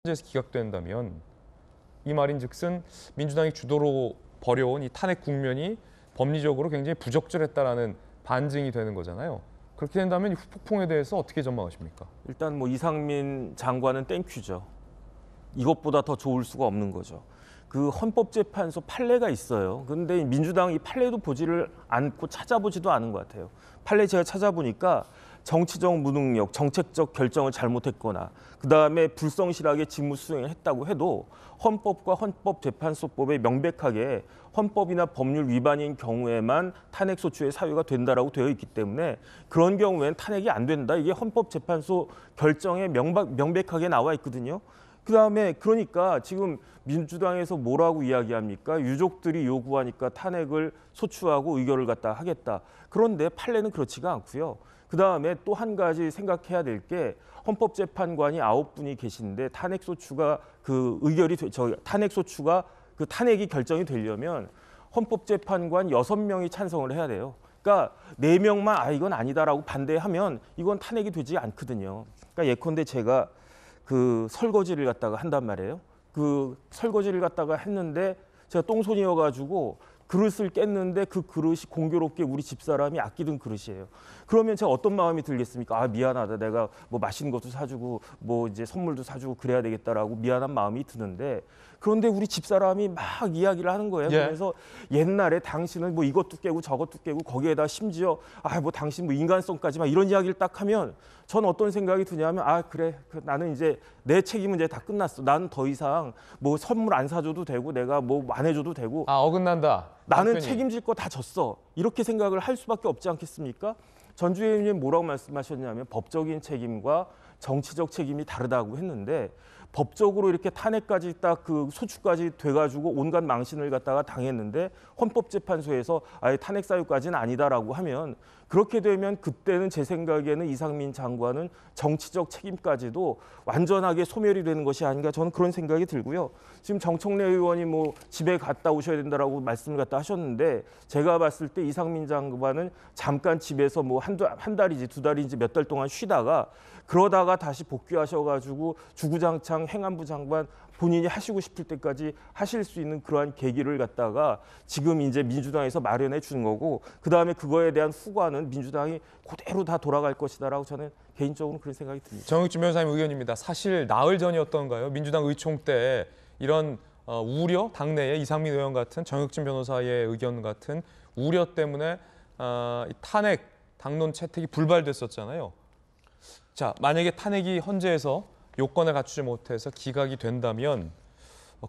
헌재에서 기각된다면 이 말인즉슨 민주당이 주도로 벌여온 이 탄핵 국면이 법리적으로 굉장히 부적절했다라는 반증이 되는 거잖아요. 그렇게 된다면 이 후폭풍에 대해서 어떻게 전망하십니까? 일단 뭐 이상민 장관은 땡큐죠. 이것보다 더 좋을 수가 없는 거죠. 그 헌법재판소 판례가 있어요. 그런데 민주당이 이 판례도 보지를 않고 찾아보지도 않은 것 같아요. 판례 제가 찾아보니까 정치적 무능력, 정책적 결정을 잘못했거나 그다음에 불성실하게 직무 수행을 했다고 해도 헌법과 헌법재판소법에 명백하게 헌법이나 법률 위반인 경우에만 탄핵소추의 사유가 된다라고 되어 있기 때문에 그런 경우에는 탄핵이 안 된다. 이게 헌법재판소 결정에 명백하게 나와 있거든요. 그다음에 그러니까 지금 민주당에서 뭐라고 이야기합니까? 유족들이 요구하니까 탄핵을 소추하고 의결을 갖다 하겠다. 그런데 판례는 그렇지가 않고요. 그다음에 또 한 가지 생각해야 될 게 헌법재판관이 9분이 계신데 탄핵소추가 그 의결이 탄핵소추가 그 탄핵이 결정이 되려면 헌법재판관 6명이 찬성을 해야 돼요. 그러니까 4명만 이건 아니다라고 반대하면 이건 탄핵이 되지 않거든요. 그러니까 예컨대 제가 그 설거지를 갖다가 한단 말이에요. 그 설거지를 갖다가 했는데 제가 똥손이어가지고 그릇을 깼는데 그 그릇이 공교롭게 우리 집사람이 아끼던 그릇이에요. 그러면 제가 어떤 마음이 들겠습니까? 미안하다. 내가 뭐 맛있는 것도 사주고 뭐 이제 선물도 사주고 그래야 되겠다라고 미안한 마음이 드는데 그런데 우리 집사람이 막 이야기를 하는 거예요. 그래서 옛날에 당신은 뭐 이것도 깨고 저것도 깨고 거기에다 심지어 뭐 당신 뭐 인간성까지 막 이런 이야기를 딱 하면 전 어떤 생각이 드냐면 그래 나는 이제 내 책임은 이제 다 끝났어. 나는 더 이상 뭐 선물 안 사줘도 되고 내가 뭐 안 해줘도 되고 어긋난다. 나는 답변이. 책임질 거 다 졌어. 이렇게 생각을 할 수밖에 없지 않겠습니까? 전주의원님 뭐라고 말씀하셨냐면 법적인 책임과 정치적 책임이 다르다고 했는데 법적으로 이렇게 탄핵까지 딱 그 소추까지 돼가지고 온갖 망신을 갖다가 당했는데 헌법재판소에서 탄핵 사유까지는 아니다라고 하면 그렇게 되면 그때는 제 생각에는 이상민 장관은 정치적 책임까지도 완전하게 소멸이 되는 것이 아닌가 저는 그런 생각이 들고요. 지금 정청래 의원이 뭐 집에 갔다 오셔야 된다라고 말씀을 갖다 하셨는데 제가 봤을 때 이상민 장관은 잠깐 집에서 뭐 한 달인지 2달인지 몇 달 동안 쉬다가 그러다가 다시 복귀하셔가지고 주구장창 행안부 장관 본인이 하시고 싶을 때까지 하실 수 있는 그러한 계기를 갖다가 지금 이제 민주당에서 마련해 주는 거고 그다음에 그거에 대한 후과는 민주당이 그대로 다 돌아갈 것이다라고 저는 개인적으로 그런 생각이 듭니다. 정혁진 변호사님 의견입니다. 사실 나흘 전이었던가요? 민주당 의총 때 이런 우려, 당내에 이상민 의원 같은 정혁진 변호사의 의견 같은 우려 때문에 탄핵, 당론 채택이 불발됐었잖아요. 자, 만약에 탄핵이 헌재에서 요건을 갖추지 못해서 기각이 된다면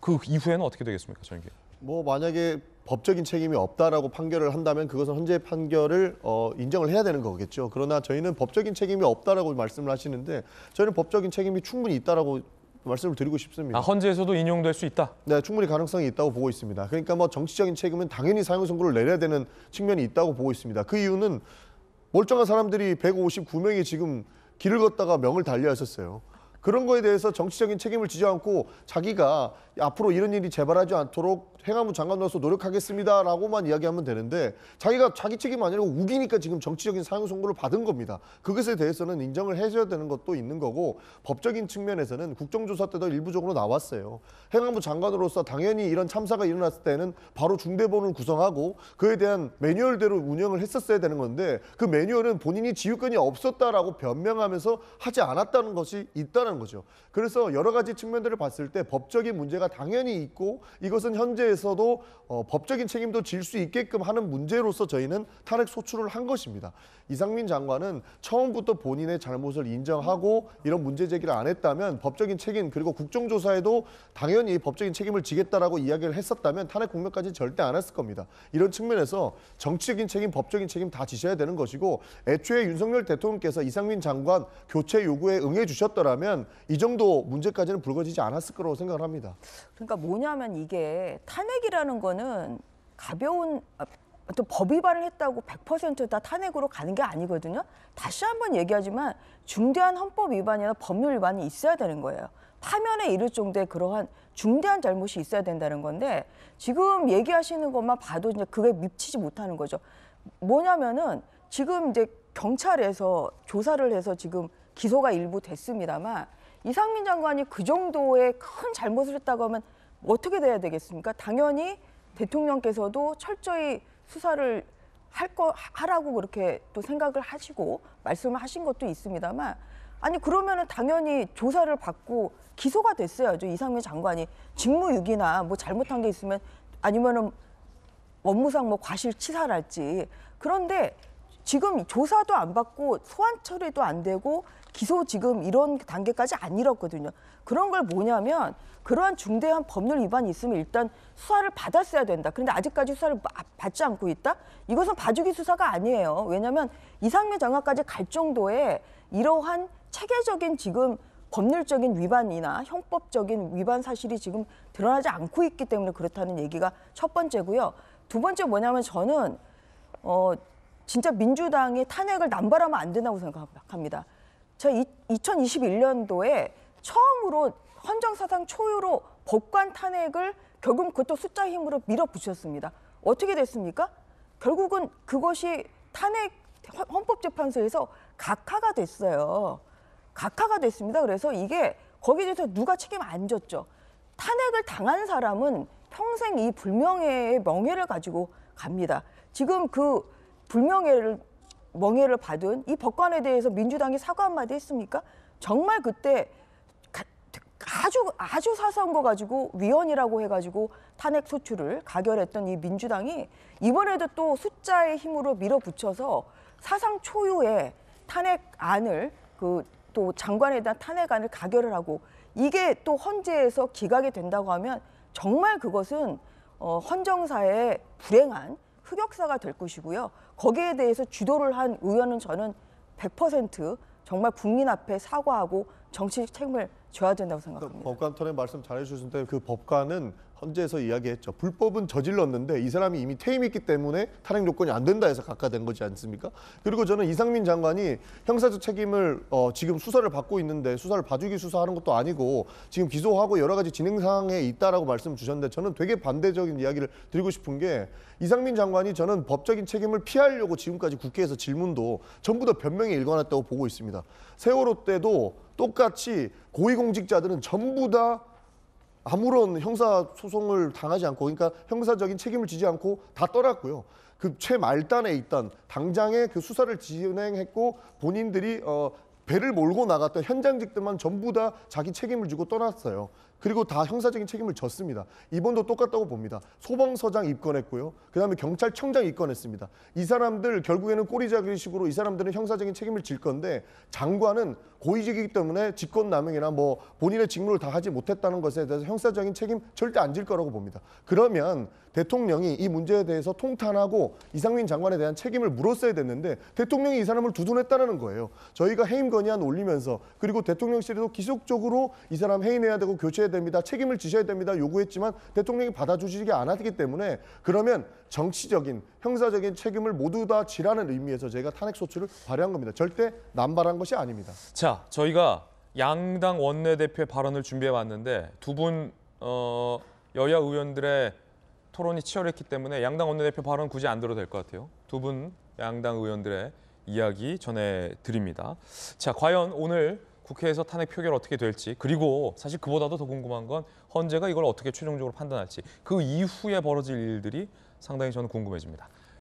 그 이후에는 어떻게 되겠습니까, 정의기? 뭐 만약에 법적인 책임이 없다라고 판결을 한다면 그것은 헌재 판결을 인정을 해야 되는 거겠죠. 그러나 저희는 법적인 책임이 없다라고 말씀을 하시는데 저희는 법적인 책임이 충분히 있다라고 말씀을 드리고 싶습니다. 헌재에서도 인용될 수 있다? 네, 충분히 가능성이 있다고 보고 있습니다. 그러니까 뭐 정치적인 책임은 당연히 사형 선고를 내려야 되는 측면이 있다고 보고 있습니다. 그 이유는 멀쩡한 사람들이 159명이 지금 길을 걷다가 명을 달리하셨어요. 그런 거에 대해서 정치적인 책임을 지지 않고 자기가 앞으로 이런 일이 재발하지 않도록 행안부 장관으로서 노력하겠습니다라고만 이야기하면 되는데 자기가 자기 책임 아니라고 우기니까 지금 정치적인 사형 선고를 받은 겁니다. 그것에 대해서는 인정을 해줘야 되는 것도 있는 거고 법적인 측면에서는 국정조사 때도 일부적으로 나왔어요. 행안부 장관으로서 당연히 이런 참사가 일어났을 때는 바로 중대본을 구성하고 그에 대한 매뉴얼대로 운영을 했었어야 되는 건데 그 매뉴얼은 본인이 지휘권이 없었다라고 변명하면서 하지 않았다는 것이 있다는 거죠. 그래서 여러 가지 측면들을 봤을 때 법적인 문제가 당연히 있고 이것은 현재에서도 법적인 책임도 질 수 있게끔 하는 문제로서 저희는 탄핵 소추를 한 것입니다. 이상민 장관은 처음부터 본인의 잘못을 인정하고 이런 문제 제기를 안 했다면 법적인 책임 그리고 국정조사에도 당연히 법적인 책임을 지겠다라고 이야기를 했었다면 탄핵 국면까지 절대 안 했을 겁니다. 이런 측면에서 정치적인 책임, 법적인 책임 다 지셔야 되는 것이고 애초에 윤석열 대통령께서 이상민 장관 교체 요구에 응해 주셨더라면 이 정도 문제까지는 불거지지 않았을 거라고 생각을 합니다. 그러니까 뭐냐면 이게 탄핵이라는 거는 가벼운 또 법 위반을 했다고 100% 탄핵으로 가는 게 아니거든요. 다시 한번 얘기하지만 중대한 헌법 위반이나 법률 위반이 있어야 되는 거예요. 파면에 이를 정도의 그러한 중대한 잘못이 있어야 된다는 건데 지금 얘기하시는 것만 봐도 이제 그게 미치지 못하는 거죠. 뭐냐면은 지금 이제 경찰에서 조사를 해서 지금 기소가 일부 됐습니다만 이상민 장관이 그 정도의 큰 잘못을 했다고 하면 어떻게 돼야 되겠습니까? 당연히 대통령께서도 철저히 수사를 하라고 그렇게 또 생각을 하시고 말씀을 하신 것도 있습니다만, 아니 그러면은 당연히 조사를 받고 기소가 됐어야죠. 이상민 장관이 직무유기나 뭐 잘못한 게 있으면, 아니면은 업무상 뭐 과실치사랄지. 그런데 지금 조사도 안 받고 소환 처리도 안 되고 기소 지금 이런 단계까지 안 이뤘거든요. 그런 걸 뭐냐면, 그러한 중대한 법률 위반이 있으면 일단 수사를 받았어야 된다. 그런데 아직까지 수사를 받지 않고 있다? 이것은 봐주기 수사가 아니에요. 왜냐하면 이상민 장관까지 갈 정도의 이러한 체계적인 지금 법률적인 위반이나 형법적인 위반 사실이 지금 드러나지 않고 있기 때문에 그렇다는 얘기가 첫 번째고요. 두 번째 뭐냐면, 저는 진짜 민주당이 탄핵을 남발하면 안 된다고 생각합니다. 제가 2021년도에 처음으로 헌정사상 초유로 법관 탄핵을 결국 그것도 숫자 힘으로 밀어붙였습니다. 어떻게 됐습니까? 결국은 그것이 탄핵 헌법재판소에서 각하가 됐어요. 각하가 됐습니다. 그래서 이게 거기에 대해서 누가 책임 안 졌죠. 탄핵을 당한 사람은 평생 이 불명예의 명예를 가지고 갑니다. 지금 그 명예를 받은 이 법관에 대해서 민주당이 사과 한마디 했습니까? 정말 그때 아주 사소한 거 가지고 위헌이라고 해가지고 탄핵 소추를 가결했던 이 민주당이 이번에도 또 숫자의 힘으로 밀어붙여서 사상 초유의 탄핵안을 또 장관에 대한 탄핵안을 가결을 하고, 이게 또 헌재에서 기각이 된다고 하면 정말 그것은 헌정사의 불행한 흑역사가 될 것이고요. 거기에 대해서 주도를 한 의원은 저는 100% 정말 국민 앞에 사과하고 정치적 책임을 져야 된다고 생각합니다. 법관 턴에 말씀 잘해주셨는데, 그 법관은 헌재에서 이야기했죠. 불법은 저질렀는데 이 사람이 이미 퇴임했기 때문에 탄핵 요건이 안 된다 해서 각하된 거지 않습니까? 그리고 저는 이상민 장관이 형사적 책임을 지금 수사를 받고 있는데, 수사를 봐주기 수사하는 것도 아니고 지금 기소하고 여러 가지 진행 사항에 있다라고 말씀 주셨는데, 저는 되게 반대적인 이야기를 드리고 싶은 게, 이상민 장관이 저는 법적인 책임을 피하려고 지금까지 국회에서 질문도 전부 다 변명에 일관했다고 보고 있습니다. 세월호 때도 똑같이 고위공직자들은 전부 다 아무런 형사 소송을 당하지 않고, 그러니까 형사적인 책임을 지지 않고 다 떠났고요. 그 최말단에 있던 당장에 그 수사를 진행했고 본인들이 배를 몰고 나갔던 현장직들만 전부 다 자기 책임을 지고 떠났어요. 그리고 다 형사적인 책임을 졌습니다. 이번도 똑같다고 봅니다. 소방서장 입건했고요. 그다음에 경찰청장 입건했습니다. 이 사람들 결국에는 꼬리자기식으로 이 사람들은 형사적인 책임을 질 건데, 장관은 고위직이기 때문에 직권남용이나 뭐 본인의 직무를 다 하지 못했다는 것에 대해서 형사적인 책임 절대 안 질 거라고 봅니다. 그러면 대통령이 이 문제에 대해서 통탄하고 이상민 장관에 대한 책임을 물었어야 됐는데, 대통령이 이 사람을 두둔했다는 거예요. 저희가 해임 건의안 올리면서, 그리고 대통령실에도 기속적으로 이 사람 해임해야 되고 교체해야 됩니다, 책임을 지셔야 됩니다 요구했지만 대통령이 받아주시지 않았기 때문에, 그러면 정치적인 형사적인 책임을 모두 다 지라는 의미에서 저희가 탄핵 소추를 발의한 겁니다. 절대 남발한 것이 아닙니다. 자, 저희가 양당 원내대표의 발언을 준비해 왔는데, 두 분 여야 의원들의 토론이 치열했기 때문에 양당 원내대표 발언 굳이 안 들어도 될 것 같아요. 두 분 양당 의원들의 이야기 전해드립니다. 자, 과연 오늘 국회에서 탄핵 표결 어떻게 될지, 그리고 사실 그보다도 더 궁금한 건 헌재가 이걸 어떻게 최종적으로 판단할지, 그 이후에 벌어질 일들이 상당히 저는 궁금해집니다.